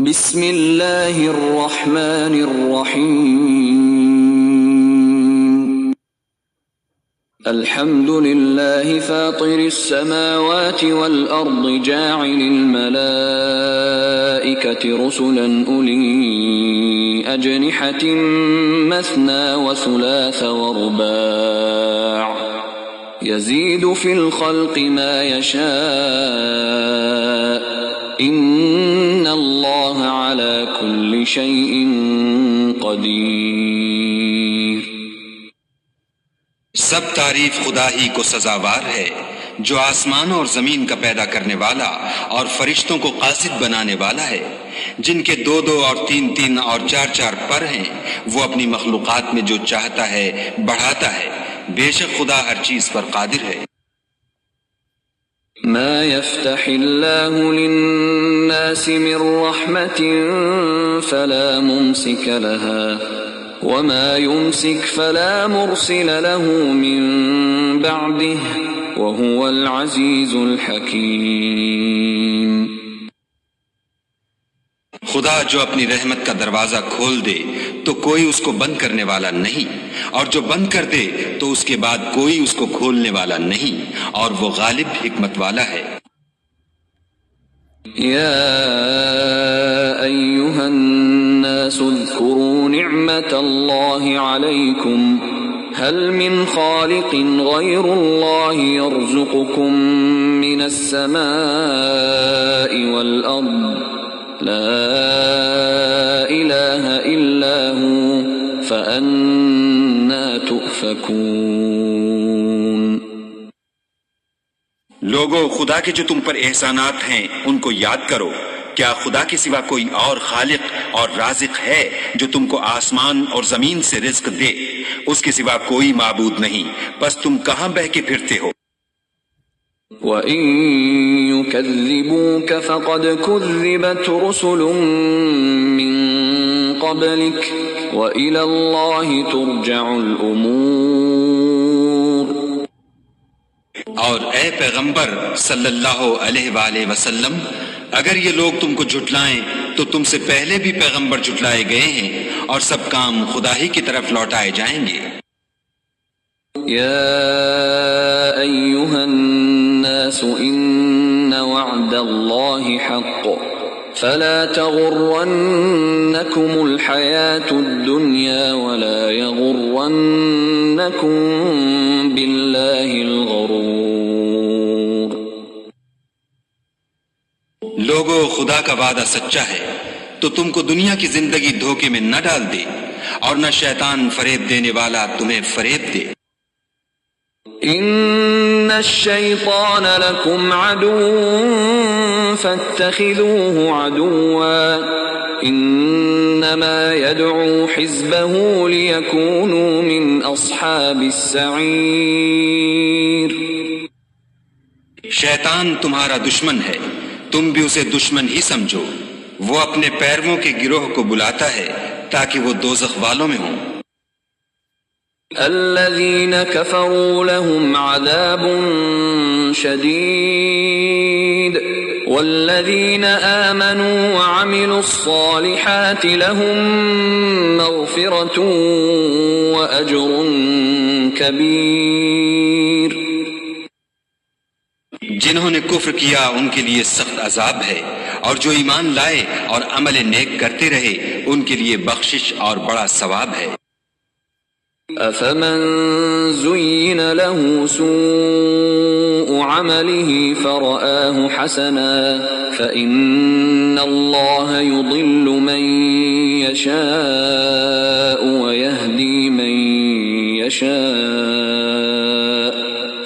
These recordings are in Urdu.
بسم اللہ الرحمن الرحیم الحمد للہ فاطر السماوات والارض جاعل الملائکة رسلا اولی اجنحة مثنى وثلاث ورباع يزيد في الخلق ما يشاء ان اللہ علی کل شیء قدیر۔ سب تعریف خدا ہی کو سزاوار ہے جو آسمانوں اور زمین کا پیدا کرنے والا اور فرشتوں کو قاصد بنانے والا ہے، جن کے دو دو اور تین تین اور چار چار پر ہیں۔ وہ اپنی مخلوقات میں جو چاہتا ہے بڑھاتا ہے، بے شک خدا ہر چیز پر قادر ہے۔ ما يفتح الله للناس من رحمة فلا ممسك لها وما يمسك فلا مرسل له من بعده وهو العزيز الحكيم۔ خدا جو اپنی رحمت کا دروازہ کھول دے تو کوئی اس کو بند کرنے والا نہیں، اور جو بند کر دے تو اس کے بعد کوئی اس کو کھولنے والا نہیں، اور وہ غالب حکمت والا ہے۔ یا ایہا الناس اذکروا نعمت اللہ علیکم هل من خالق غیر اللہ یرزقکم من السماء والارض لا الہ الا هو فأنا تؤفکون۔ لوگو، خدا کے جو تم پر احسانات ہیں ان کو یاد کرو۔ کیا خدا کے سوا کوئی اور خالق اور رازق ہے جو تم کو آسمان اور زمین سے رزق دے؟ اس کے سوا کوئی معبود نہیں، بس تم کہاں بہ کے پھرتے ہو؟ وَإِن يُكَذِّبُوكَ فَقَدْ كُذِّبَتْ رُسُلٌ مِّن قَبْلِكَ وَإِلَى اللَّهِ تُرْجَعُ الْأُمُورُ۔ اور اے پیغمبر صلی اللہ علیہ وآلہ وسلم، اگر یہ لوگ تم کو جھٹلائیں تو تم سے پہلے بھی پیغمبر جھٹلائے گئے ہیں، اور سب کام خدا ہی کی طرف لوٹائے جائیں گے۔ یا ایہا الناس ان وعد اللہ حق فلا تغرنکم الحیاة الدنیا ولا یغرنکم باللہ الغرور۔ لوگو، خدا کا وعدہ سچا ہے، تو تم کو دنیا کی زندگی دھوکے میں نہ ڈال دے، اور نہ شیطان فریب دینے والا تمہیں فریب دے۔ ان الشیطان لکم عدو فاتخذوه عدوا انما يدعو حزبه ليكونوا من اصحاب السعیر۔ شیطان تمہارا دشمن ہے، تم بھی اسے دشمن ہی سمجھو۔ وہ اپنے پیرووں کے گروہ کو بلاتا ہے تاکہ وہ دوزخ والوں میں ہوں۔ الذين كفروا لهم عذاب شديد والذين آمنوا وعملوا الصالحات لهم مغفرة وأجر كبير۔ جنہوں نے کفر کیا ان کے لیے سخت عذاب ہے، اور جو ایمان لائے اور عمل نیک کرتے رہے ان کے لیے بخشش اور بڑا ثواب ہے۔ أفمن زين له سوء عمله فرآه حسنا فإن الله يضل من يشاء ويهدي من يشاء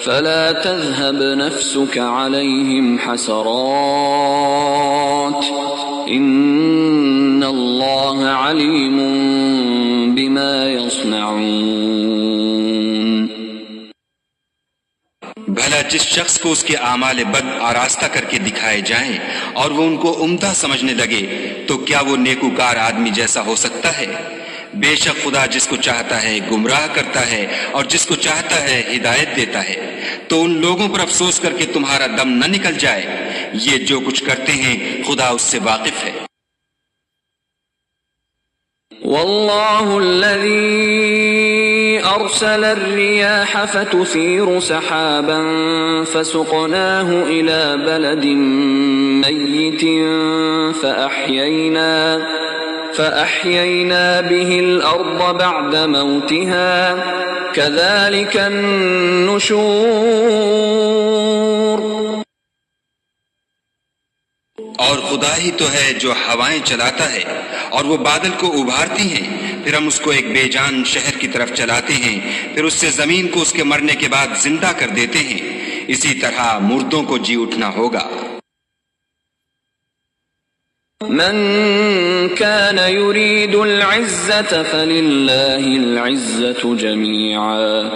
فلا تذهب نفسك عليهم حسرات إن الله عليم بما يصنعون۔ بھلا جس شخص کو اس کے اعمال بد آراستہ کر کے دکھائے جائیں اور وہ ان کو عمدہ سمجھنے لگے تو کیا وہ نیکوکار آدمی جیسا ہو سکتا ہے؟ بے شک خدا جس کو چاہتا ہے گمراہ کرتا ہے اور جس کو چاہتا ہے ہدایت دیتا ہے۔ تو ان لوگوں پر افسوس کر کے تمہارا دم نہ نکل جائے، یہ جو کچھ کرتے ہیں خدا اس سے واقف ہے۔ والله الذي أرسل الرياح فتثير سحابا فسقناه إلى بلد ميت فأحيينا به الأرض بعد موتها كذلك النشور. اور خدا ہی تو ہے جو ہوائیں چلاتا ہے اور وہ بادل کو ابھارتی ہیں، پھر ہم اس کو ایک بے جان شہر کی طرف چلاتے ہیں، پھر اس سے زمین کو اس کے مرنے کے بعد زندہ کر دیتے ہیں. اسی طرح مردوں کو جی اٹھنا ہوگا. من كان يريد العزة فلله العزة جميعا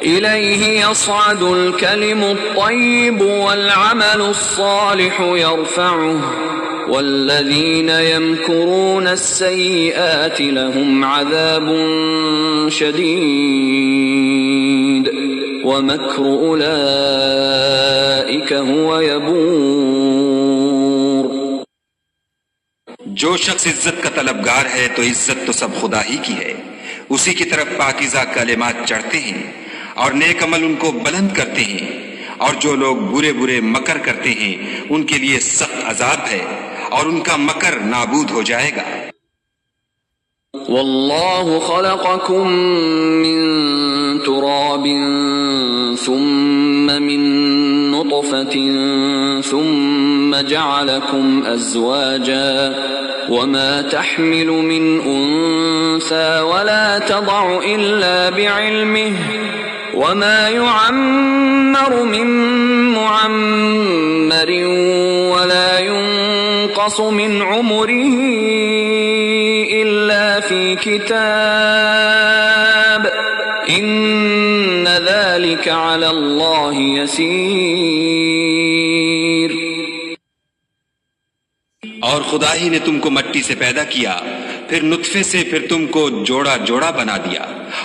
إليه يصعد الكلم الطيب والعمل الصالح يرفعه والذين يمكرون السيئات لهم عذاب شديد ومكر أولئك هو يبور. جو شخص عزت کا طلبگار ہے تو عزت تو سب خدا ہی کی ہے، اسی کی طرف پاکیزہ کلمات چڑھتے ہیں اور نیک عمل ان کو بلند کرتے ہیں، اور جو لوگ برے برے مکر کرتے ہیں ان کے لیے سخت عذاب ہے اور ان کا مکر نابود ہو جائے گا. والله خلقكم من تراب ثم من نطفة ثم جعلكم أزواجا وما تحمل من أنثى ولا تضع إلا بعلمه وما يعمر من معمر ولا ينقص من عمره إلا في كتاب إن ذلك على الله يسير. اور خدا ہی نے تم کو مٹی سے پیدا کیا، پھر نطفے سے، پھر تم کو جوڑا جوڑا بنا دیا،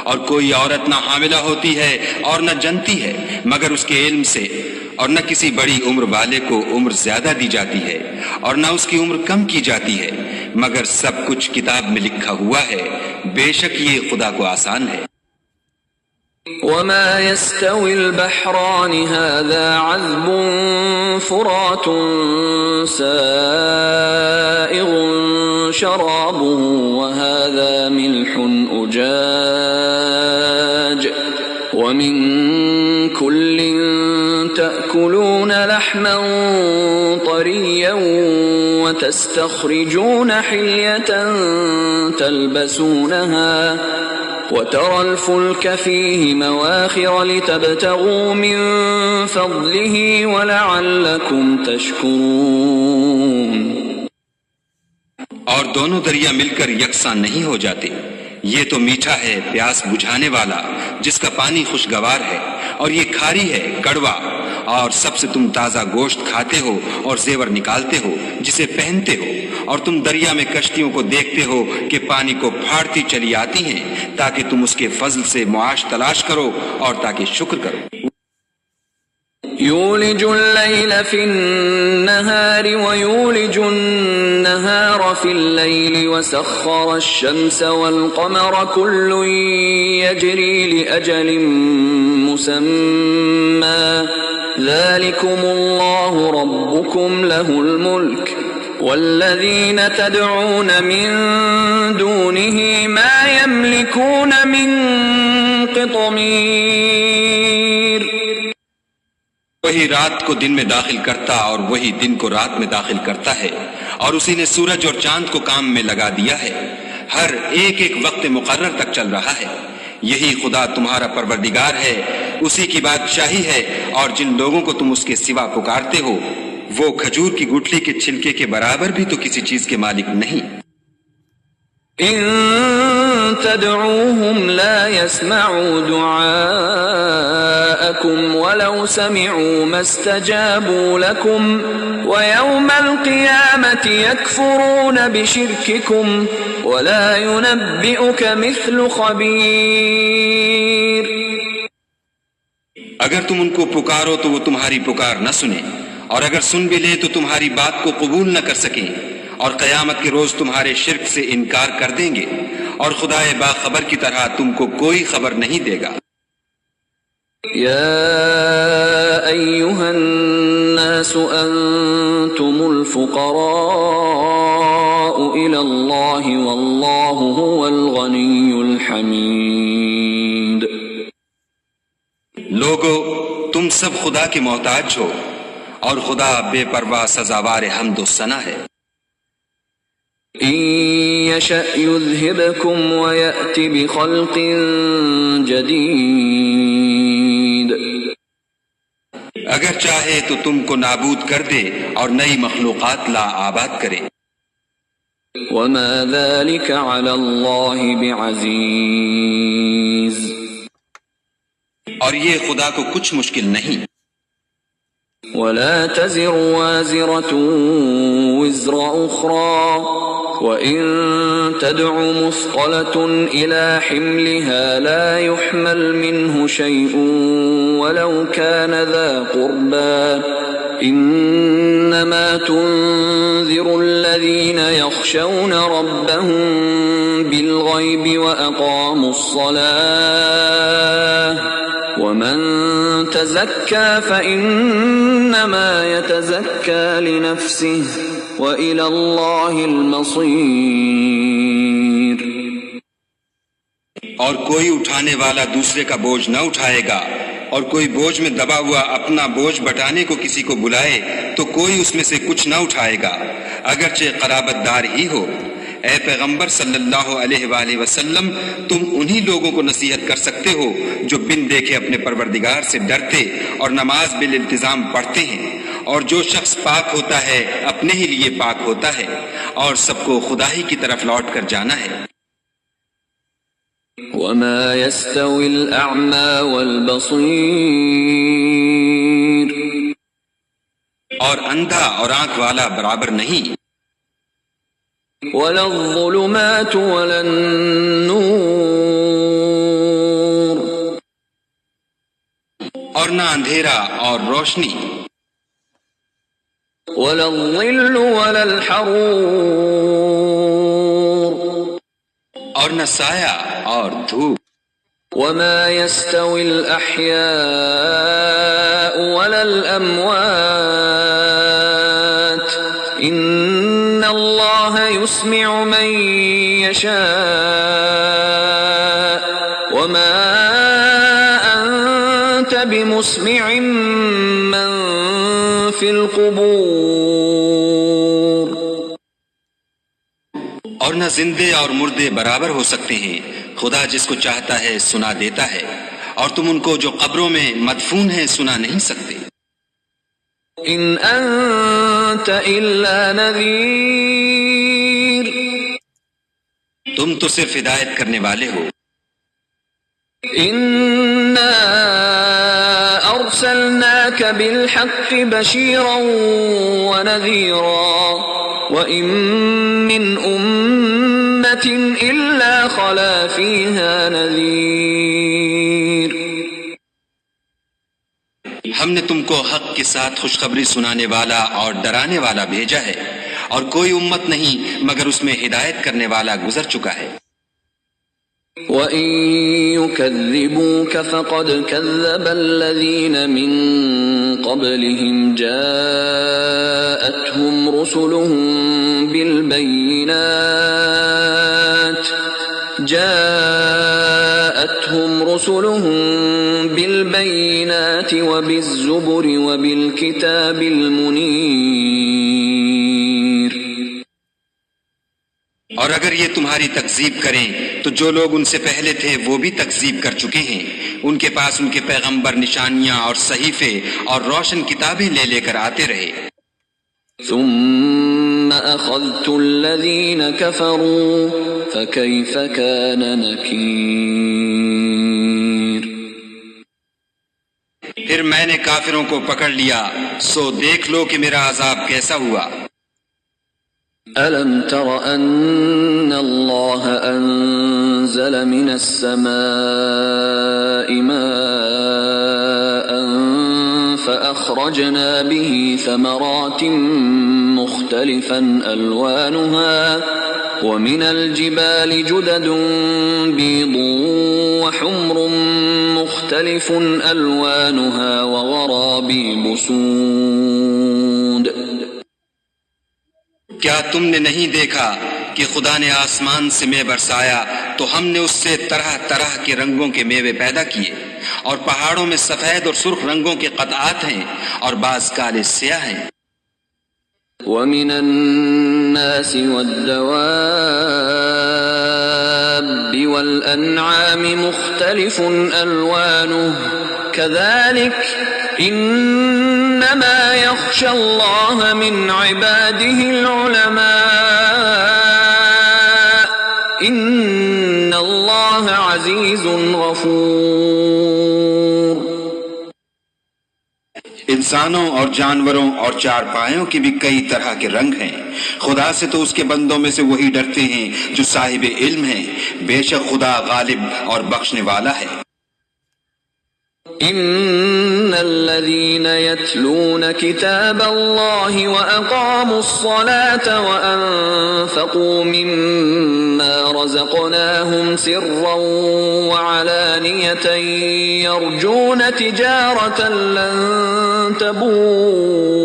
اور کوئی عورت نہ حاملہ ہوتی ہے اور نہ جنتی ہے مگر اس کے علم سے، اور نہ کسی بڑی عمر والے کو عمر زیادہ دی جاتی ہے اور نہ اس کی عمر کم کی جاتی ہے، مگر سب کچھ کتاب میں لکھا ہوا ہے. بے شک یہ خدا کو آسان ہے. وما يستوي البحران هذا عذب فرات سائغ شرابه وهذا ملح أجاج ومن كل تأكلون لحما طريا وتستخرجون حلية تلبسونها وترى الفلك فيه مواخر لتبتغوا من فضله ولعلكم تشكرون. اور دونوں دریا مل کر یکساں نہیں ہو جاتے. یہ تو میٹھا ہے پیاس بجھانے والا جس کا پانی خوشگوار ہے، اور یہ کھاری ہے کڑوا، اور سب سے تم تازہ گوشت کھاتے ہو اور زیور نکالتے ہو جسے پہنتے ہو، اور تم دریا میں کشتیوں کو دیکھتے ہو کہ پانی کو پھاڑتی چلی آتی ہیں تاکہ تم اس کے فضل سے معاش تلاش کرو اور تاکہ شکر کرو. يولج الليل في النهار ويولج النهار في الليل وسخر الشمس والقمر كل يجري لأجل مسمى ذلكم الله ربكم له الملك والذين تدعون من دونه ما يملكون من قطمير. وہی رات کو دن میں داخل کرتا اور وہی دن کو رات میں داخل کرتا ہے، اور اسی نے سورج اور چاند کو کام میں لگا دیا ہے، ہر ایک ایک وقت مقرر تک چل رہا ہے. یہی خدا تمہارا پروردگار ہے، اسی کی بادشاہی ہے، اور جن لوگوں کو تم اس کے سوا پکارتے ہو وہ کھجور کی گٹھلی کے چھلکے کے برابر بھی تو کسی چیز کے مالک نہیں. ان تدعوهم لا يسمعوا دعاءكم ولو سمعوا ما استجابوا لكم ويوم القيامة يكفرون بشرككم ولا ينبئك مثل خبير. اگر تم ان کو پکارو تو وہ تمہاری پکار نہ سنیں، اور اگر سن بھی لیں تو تمہاری بات کو قبول نہ کر سکیں، اور قیامت کے روز تمہارے شرک سے انکار کر دیں گے، اور خدائے باخبر کی طرح تم کو کوئی خبر نہیں دے گا۔ یا ایھا الناس انتم الفقراء الی اللہ واللہ هو الغنی الحمید۔ لوگو تم سب خدا کے محتاج ہو اور خدا بے پرواہ سزاوار حمد و ثنا ہے۔ ان یشأ یذھبکم ویأت بخلق جدید، اگر چاہے تو تم کو نابود کر دے اور نئی مخلوقات لا آباد کرے۔ وما ذلك علی اللہ بعزیز، اور یہ خدا کو کچھ مشکل نہیں۔ ولا تزر وازرة وزر أخرى وإن تدع مثقلة إلى حملها لا يحمل منه شيء ولو كان ذا قربى إنما تنذر الذين يخشون ربهم بالغيب وأقاموا الصلاة ومن تزكى فإنما يتزكى لنفسه وإلى الله المصير۔ اور کوئی اٹھانے والا دوسرے کا بوجھ نہ اٹھائے گا، اور کوئی بوجھ میں دبا ہوا اپنا بوجھ بٹانے کو کسی کو بلائے تو کوئی اس میں سے کچھ نہ اٹھائے گا، اگرچہ قرابت دار ہی ہو۔ اے پیغمبر صلی اللہ علیہ وآلہ وسلم، تم انہی لوگوں کو نصیحت کر سکتے ہو جو بن دیکھے اپنے پروردگار سے ڈرتے اور نماز بالالتزام پڑھتے ہیں، اور جو شخص پاک ہوتا ہے اپنے ہی لیے پاک ہوتا ہے، اور سب کو خدا ہی کی طرف لوٹ کر جانا ہے۔ وما يستوي الأعمى والبصير، اور اندھا اور آنکھ والا برابر نہیں، ولا الظلمات ولا النور، اور نہ اندھیرا اور روشنی، ولا الظل ولا الحرور، اور نہ سایہ اور دھوپ۔ وما يستوي الأحياء ولا الأموات إن الله يسمع من يشاء وما أنت بمسمع من في القبور۔ اور نہ زندے اور مردے برابر ہو سکتے ہیں، خدا جس کو چاہتا ہے سنا دیتا ہے، اور تم ان کو جو قبروں میں مدفون ہیں سنا نہیں سکتے۔ ان انت الا نذیر، تم تو صرف ہدایت کرنے والے ہو۔ انا ارسلناک بالحق بشیرا ونذیرا وَإِن مِّنْ أُمَّةٍ إِلَّا خَلَا فِيهَا نَذِيرٌ، ہم نے تم کو حق کے ساتھ خوشخبری سنانے والا اور ڈرانے والا بھیجا ہے، اور کوئی امت نہیں مگر اس میں ہدایت کرنے والا گزر چکا ہے۔ وَإِن يُكَذِّبُوكَ فَقَدْ كَذَّبَ الَّذِينَ مِن قَبْلِهِمْ جَاءَتْهُمْ رُسُلُهُم بِالْبَيِّنَاتِ وَبِالزُّبُرِ وَبِالْكِتَابِ الْمُنِيرِ۔ اور اگر یہ تمہاری تکذیب کریں تو جو لوگ ان سے پہلے تھے وہ بھی تکذیب کر چکے ہیں، ان کے پاس ان کے پیغمبر نشانیاں اور صحیفے اور روشن کتابیں لے لے کر آتے رہے۔ ثم أخذت الذين كفروا فكيف كان نكير۔ پھر میں نے کافروں کو پکڑ لیا، سو دیکھ لو کہ میرا عذاب کیسا ہوا۔ ألم تر أن الله أنزل من السماء ماء فأخرجنا به ثمرات مختلفا ألوانها ومن الجبال جدد بيض وحمر مختلف ألوانها وغرابيب سود. کیا تم نے نہیں دیکھا کہ خدا نے آسمان سے مے برسایا تو ہم نے اس سے طرح طرح کے رنگوں کے میوے پیدا کیے، اور پہاڑوں میں سفید اور سرخ رنگوں کے قطعات ہیں اور بعض کالے سیاہ ہیں. ومن الناس والدواب والأنعام مختلف ألوانه كذلك إنما يخشى الله من عباده العلماء إن الله عزيز غفور. انسانوں اور جانوروں اور چارپائیوں کے بھی کئی طرح کے رنگ ہیں. خدا سے تو اس کے بندوں میں سے وہی ڈرتے ہیں جو صاحب علم ہیں. بے شک خدا غالب اور بخشنے والا ہے. ان الذين يتلون كتاب الله واقاموا الصلاه وانفقوا مما رزقناهم سرا وعلانيه يرجون تجاره لن تبور.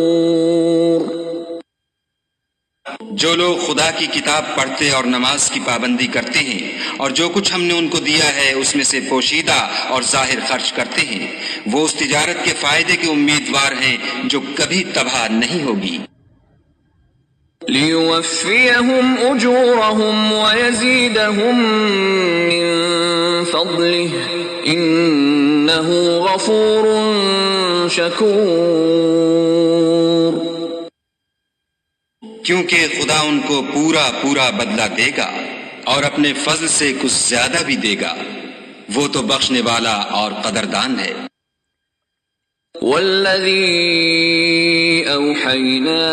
جو لوگ خدا کی کتاب پڑھتے اور نماز کی پابندی کرتے ہیں اور جو کچھ ہم نے ان کو دیا ہے اس میں سے پوشیدہ اور ظاہر خرچ کرتے ہیں، وہ اس تجارت کے فائدے کے امیدوار ہیں جو کبھی تباہ نہیں ہوگی. لِيُوَفِّيَهُمْ أُجُورَهُمْ وَيَزِيدَهُمْ مِنْ فَضْلِهِ إِنَّهُ غَفُورٌ شَكُورٌ. کیونکہ خدا ان کو پورا پورا بدلہ دے گا اور اپنے فضل سے کچھ زیادہ بھی دے گا. وہ تو بخشنے والا اور قدردان ہے. والذی اوحینا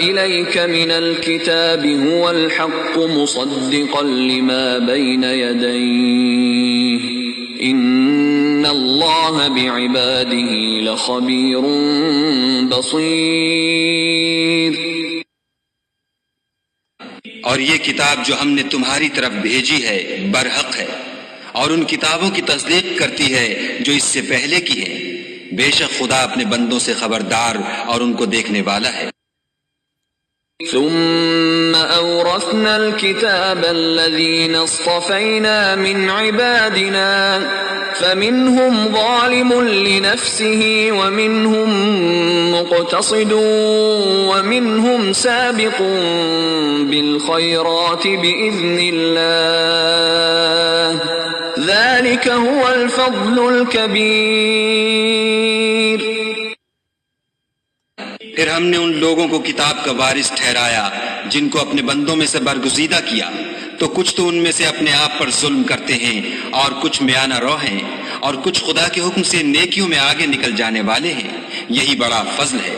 الیک من الكتاب هو الحق مصدقا لما بین یدیہ ان اللہ بعباده لخبیر بصیر. اور یہ کتاب جو ہم نے تمہاری طرف بھیجی ہے برحق ہے اور ان کتابوں کی تصدیق کرتی ہے جو اس سے پہلے کی ہے. بے شک خدا اپنے بندوں سے خبردار اور ان کو دیکھنے والا ہے. ثم أورثنا الكتاب الذين اصطفينا من عبادنا فمنهم ظالم لنفسه ومنهم مقتصد ومنهم سابق بالخيرات بإذن الله ذلك هو الفضل الكبير. پھر ہم نے ان لوگوں کو کتاب کا وارث ٹھہرایا جن کو اپنے بندوں میں سے برگزیدہ کیا، تو کچھ تو ان میں سے اپنے آپ پر ظلم کرتے ہیں اور کچھ میانہ رو ہیں اور کچھ خدا کے حکم سے نیکیوں میں آگے نکل جانے والے ہیں. یہی بڑا فضل ہے.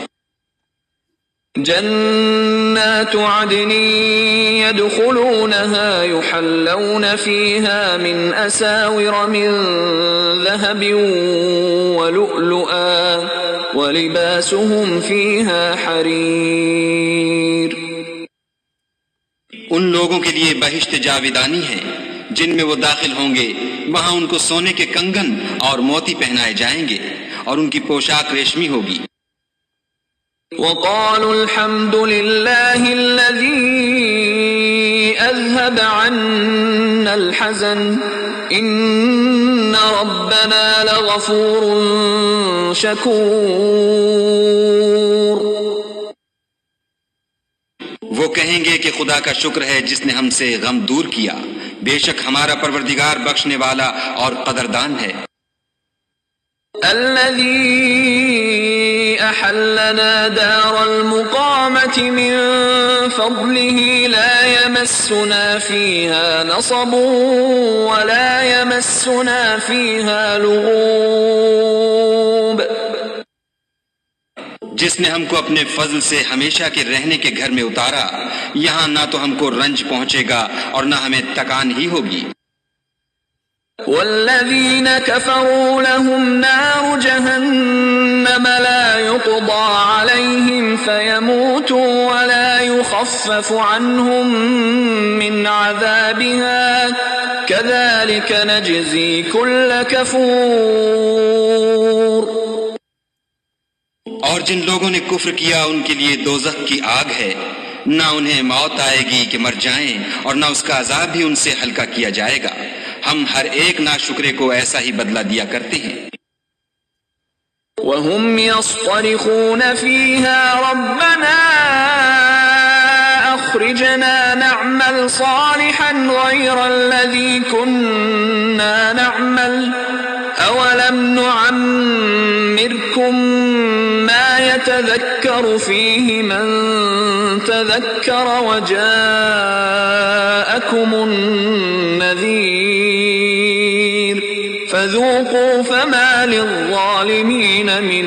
جنات عدن يدخلونها يحلون فيها من أساور من ذهب ولؤلؤا ولباسهم فيها حرير. ان لوگوں کے لیے بہشت جاویدانی ہے جن میں وہ داخل ہوں گے، وہاں ان کو سونے کے کنگن اور موتی پہنائے جائیں گے اور ان کی پوشاک ریشمی ہوگی. وقالوا الحمد لله الذي أذهب عنا الحزن إن ربنا لغفور شكور. وہ کہیں گے کہ خدا کا شکر ہے جس نے ہم سے غم دور کیا. بے شک ہمارا پروردگار بخشنے والا اور قدردان ہے. الذي أحلنا دار المقامة من فضله لا يمسنا فيها نصب ولا يمسنا فيها لغوب. جس نے ہم کو اپنے فضل سے ہمیشہ کے رہنے کے گھر میں اتارا، یہاں نہ تو ہم کو رنج پہنچے گا اور نہ ہمیں تکان ہی ہوگی. والذين كفروا لهم نار جهنم لا يقضى عليهم فيموتوا ولا يخفف عنهم من عذابها كذلك نجزي كل كفور. اور جن لوگوں نے کفر کیا ان کے لیے دوزخ کی آگ ہے، نہ انہیں موت آئے گی کہ مر جائیں اور نہ اس کا عذاب بھی ان سے ہلکا کیا جائے گا. ہم ہر ایک ناشکرے کو ایسا ہی بدلہ دیا کرتے ہیں. وهم يصطرخون فيها ربنا أخرجنا نعمل صالحا غير الذي كنا نعمل أولم نعمركم ما يتذكر فيه من تذكر وجاءكم النذير فذوقوا فما للظالمين من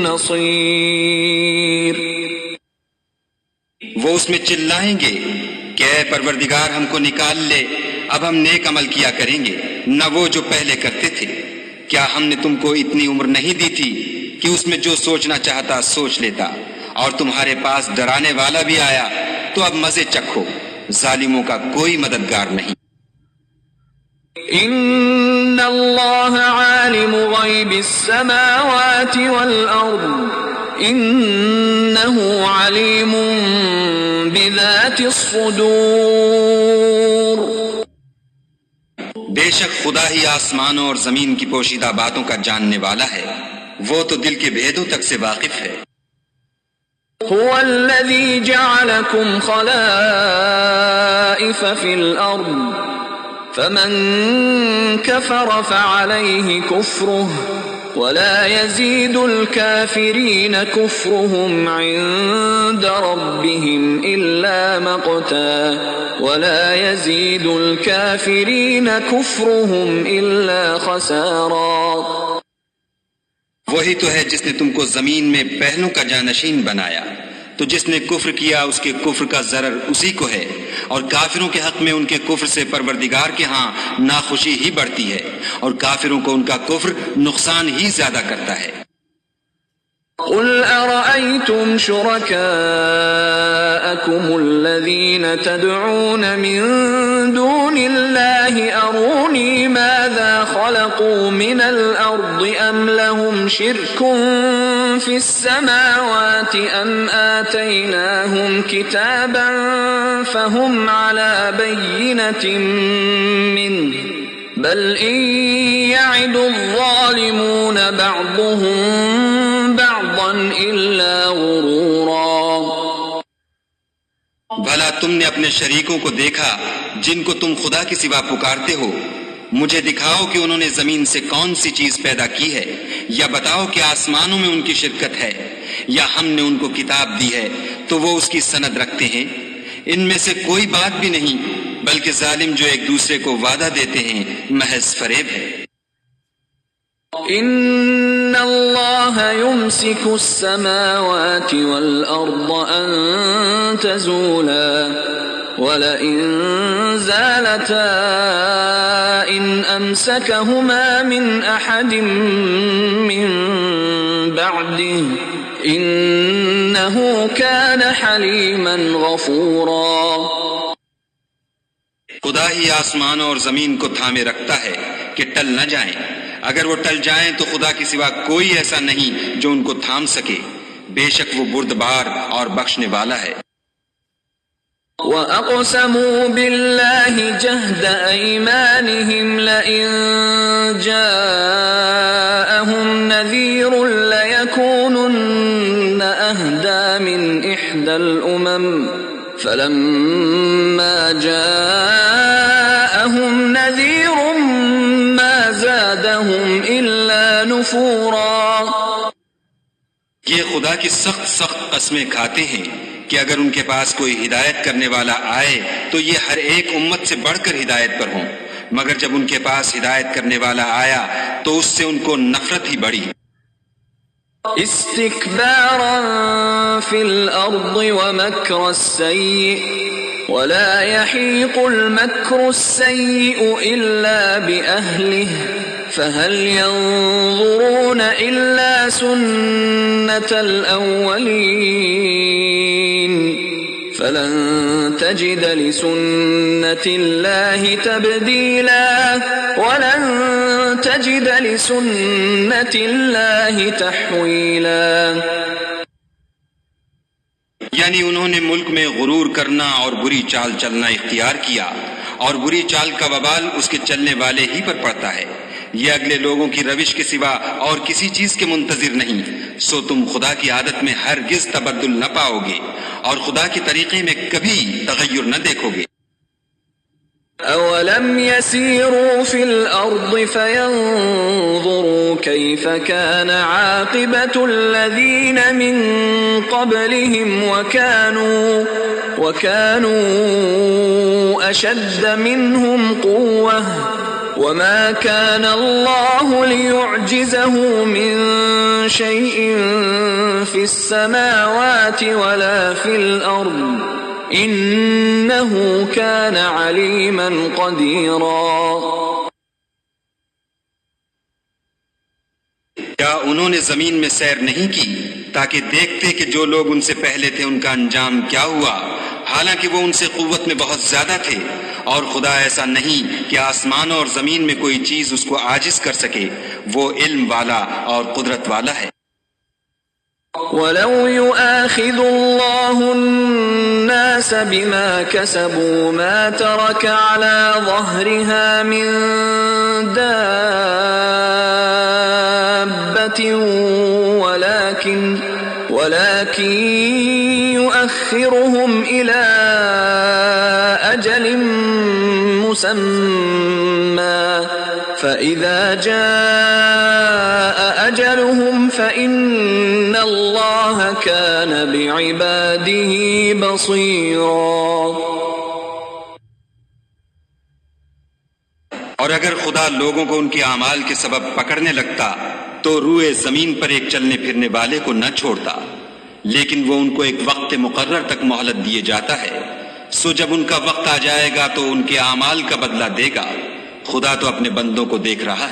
نصير. وہ اس میں چلائیں گے کہ اے پروردگار ہم کو نکال لے، اب ہم نیک عمل کیا کریں گے نہ وہ جو پہلے کرتے تھے. کیا ہم نے تم کو اتنی عمر نہیں دی تھی کہ اس میں جو سوچنا چاہتا سوچ لیتا، اور تمہارے پاس ڈرانے والا بھی آیا تو اب مزے چکھو، ظالموں کا کوئی مددگار نہیں. ان اللہ عالم غیب السماوات والارض انہ علیم بذات الصدور. بے شک خدا ہی آسمانوں اور زمین کی پوشیدہ باتوں کا جاننے والا ہے، وہ تو دل کے بھیدوں تک سے واقف ہے. هو الذي جعلكم خلائف في الأرض فمن كفر فعليه كفره ولا يزيد الكافرين كفرهم عند ربهم إلا مقتا ولا يزيد الكافرين كفرهم إلا خسارا. وہی تو ہے جس نے تم کو زمین میں پہلوں کا جانشین بنایا، تو جس نے کفر کیا اس کے کفر کا ضرر اسی کو ہے، اور کافروں کے حق میں ان کے کفر سے پروردگار کے ہاں ناخوشی ہی بڑھتی ہے، اور کافروں کو ان کا کفر نقصان ہی زیادہ کرتا ہے. قل أرأيتم شركاءكم الذين تدعون من دون الله أروني ماذا خلقوا من الأرض أم لهم شرك في السماوات أم آتيناهم كتابا فهم على بينة منه بل إن يعد الظالمون بعضهم بعضا إلا غرورا. بھلا تم نے اپنے شریکوں کو دیکھا جن کو تم خدا کی سوا پکارتے ہو؟ مجھے دکھاؤ کہ انہوں نے زمین سے کون سی چیز پیدا کی ہے، یا بتاؤ کہ آسمانوں میں ان کی شرکت ہے، یا ہم نے ان کو کتاب دی ہے تو وہ اس کی سند رکھتے ہیں. ان میں سے کوئی بات بھی نہیں، بلکہ ظالم جو ایک دوسرے کو وعدہ دیتے ہیں محض فریب ہے. ان اللہ یمسک السماوات والارض ان تزولا ولئن زالتا ان امسکہما من احد من بعده انہ کان حلیما غفورا. خدا ہی آسمانوں اور زمین کو تھامے رکھتا ہے کہ ٹل نہ جائیں، اگر وہ ٹل جائیں تو خدا کے سوا کوئی ایسا نہیں جو ان کو تھام سکے، بے شک وہ بردبار اور بخشنے والا ہے. وَأَقْسَمُوا بِاللَّهِ جَهْدَ أَيْمَانِهِمْ لَئِن جَاءَهُمْ نَذِيرٌ لَيَكُونُنَّ أَهْدَى مِنْ إِحْدَى الْأُمَمِ فَلَمَّا جَاءَهُمْ نَذِيرٌ مَا زَادَهُمْ إِلَّا نُفُورًا. یہ خدا کی سخت قسمیں کھاتے ہیں کہ اگر ان کے پاس کوئی ہدایت کرنے والا آئے تو یہ ہر ایک امت سے بڑھ کر ہدایت پر ہوں، مگر جب ان کے پاس ہدایت کرنے والا آیا تو اس سے ان کو نفرت ہی بڑھی. استکبارا فی الارض ومکر السیئ ولا يحيق المكر السيء إلا بأهله فهل ينظرون إلا سنة الأولين فلن تجد لسنة الله تبديلا ولن تجد لسنة الله تحويلا. یعنی انہوں نے ملک میں غرور کرنا اور بری چال چلنا اختیار کیا، اور بری چال کا وبال اس کے چلنے والے ہی پر پڑتا ہے. یہ اگلے لوگوں کی روش کے سوا اور کسی چیز کے منتظر نہیں، سو تم خدا کی عادت میں ہرگز تبدل نہ پاؤ گے اور خدا کے طریقے میں کبھی تغیر نہ دیکھو گے. أولم يسيروا في الأرض فينظروا كيف كان عاقبة الذين من قبلهم وكانوا أشد منهم قوة وما كان الله ليعجزه من شيء في السماوات ولا في الأرض انه كان عليما قديرا. کیا انہوں نے زمین میں سیر نہیں کی تاکہ دیکھتے کہ جو لوگ ان سے پہلے تھے ان کا انجام کیا ہوا، حالانکہ وہ ان سے قوت میں بہت زیادہ تھے، اور خدا ایسا نہیں کہ آسمانوں اور زمین میں کوئی چیز اس کو عاجز کر سکے، وہ علم والا اور قدرت والا ہے. ولو يؤاخذ الله الناس بما كسبوا ما ترك على ظهرها من دابة ولكن يؤخرهم إلى أجل مسمى فإذا جاء أجلهم فإن الله كان بعباده بصيرا. اور اگر خدا لوگوں کو ان کے اعمال کے سبب پکڑنے لگتا تو روئے زمین پر ایک چلنے پھرنے والے کو نہ چھوڑتا، لیکن وہ ان کو ایک وقت مقرر تک مہلت دیے جاتا ہے، سو جب ان کا وقت آ جائے گا تو ان کے اعمال کا بدلہ دے گا. خدا تو اپنے بندوں کو دیکھ رہا ہے.